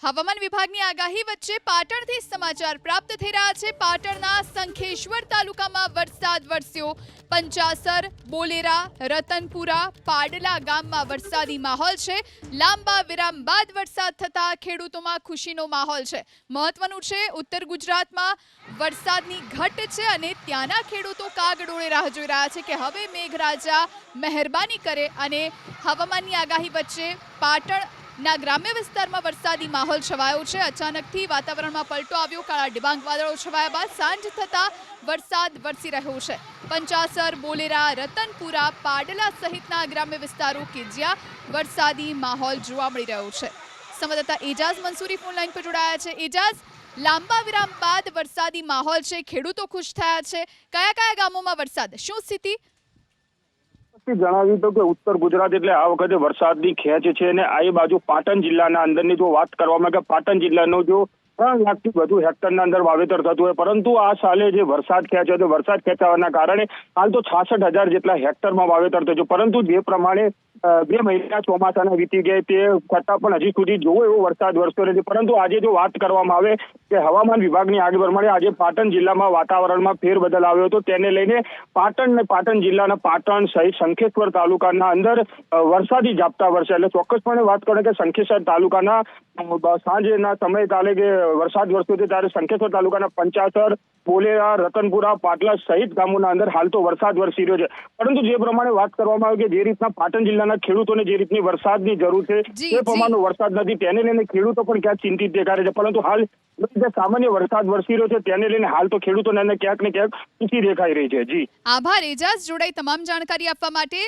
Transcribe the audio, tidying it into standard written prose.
હવામાન વિભાગની આગાહી વચ્ચે પાટણથી સમાચાર પ્રાપ્ત થઈ રહ્યા છે। પાટણના સંખેશ્વર તાલુકામાં વરસાદ વરસ્યો। પંચાસર, બોલેરા, રતનપુરા, પાડલા ગામમાં વરસાદી માહોલ છે। લાંબા વિરામ બાદ વરસાદ થતા ખેડૂતોમાં ખુશીનો માહોલ છે। મહત્વનું છે, ઉત્તર ગુજરાતમાં વરસાદની ઘટ છે અને ત્યાંના ખેડૂતો કાગડોળે રાહ જોઈ રહ્યા છે કે હવે મેઘરાજા મહેરબાની કરે। અને હવામાનની આગાહી વચ્ચે પાટણના ગ્રામ્ય વિસ્તારમાં વરસાદી માહોલ છવાયો છે। અચાનકથી વાતાવરણમાં પલટો આવ્યો। કાળા ડિબાંગ વાદળો છવાયા બાદ સાંજ થતા વરસાદ વરસી રહ્યો છે। પંચાસર, બોલેરા, રતનપુરા, પાડલા સહિતના ગ્રામ્ય વિસ્તારો કે જ્યાં વરસાદી માહોલ જોવા મળી રહ્યો છે। સંવાદદાતા એજાઝ મંસૂરી ફોન લાઈન પર જોડાયા છે। એજાઝ, લાંબા વિરામ બાદ વરસાદી માહોલ છે, ખેડૂતો ખુશ થયા છે। કયા કયા ગામોમાં વરસાદ, શું સ્થિતિ? જણાવ્યું તો કે ઉત્તર ગુજરાત એટલે આ વખતે વરસાદની ખેંચ છે અને આ બાજુ પાટણ જિલ્લાના અંદરની જો વાત કરવામાં કે પાટણ જિલ્લાનો જો 3 લાખથી વધુ હેક્ટરના અંદર વાવેતર થતું હોય, પરંતુ આ સાલે જે વરસાદ ખેંચ્યો તો વરસાદ ખેંચાવાના કારણે હાલ તો 66,000 જેટલા હેક્ટરમાં વાવેતર થયું, પરંતુ જે પ્રમાણે 2 મહિના ચોમાસાના વીતી ગયા તે છતાં પણ હજી સુધી જોવો એવો વરસાદ વરસ્યો નથી। પરંતુ આજે જો વાત કરવામાં આવે કે હવામાન વિભાગની આગાહી પ્રમાણે આજે પાટણ જિલ્લામાં વાતાવરણમાં ફેરબદલ આવ્યો હતો, તેને લઈને પાટણ જિલ્લાના પાટણ સહિત સંખેશ્વર તાલુકાના અંદર વરસાદી ઝાપટા વરસ્યા। એટલે ચોક્કસપણે વાત કરીએ કે સંખેશ્વર તાલુકાના સાંજના સમય કાલે કે વરસાદ વરસ્યો છે ત્યારે સંખેશ્વર તાલુકાના પંચાસર, બોલેરા, રતનપુરા, પાટલા સહિત ગામોના અંદર હાલ તો વરસાદ વરસી રહ્યો છે। પરંતુ જે પ્રમાણે વાત કરવામાં આવે કે જે રીતના પાટણ જિલ્લાના ખેડૂતોને જે રીતની વરસાદની જરૂર છે તે પ્રમાણનો વરસાદ નથી, તેને લઈને ખેડૂતો પણ ક્યાંક ચિંતિત દેખાય છે। પરંતુ હાલ જે સામાન્ય વરસાદ વરસી રહ્યો છે તેને લઈને હાલ તો ખેડૂતોને ક્યાંક ને ક્યાંક ખુશી દેખાઈ રહી છે। જી આભાર એજાઝ, જોડાઈ તમામ જાણકારી આપવા માટે।